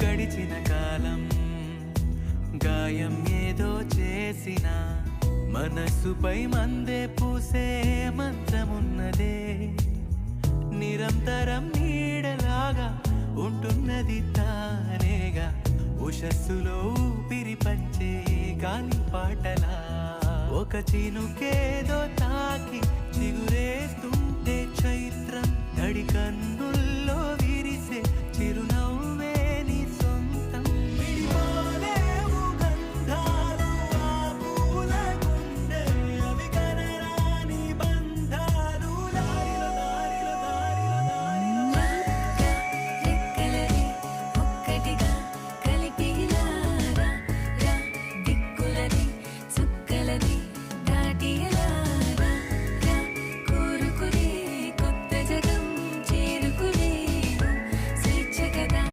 గడిచిన కాలం గాయం ఏదో చేసిన మనసుపై మందే పూసే మంత్రమున్నదే, నిరంతరం నీడలాగా ఉంటున్నది తానేగా, ఉషస్సులో ఊపిరి పంచే గాలి పాటలా. ఒక చినుకేదో తాకి చిగురేస్తుంటే చైత్రం, తడి కన్నుల్లో విరిసే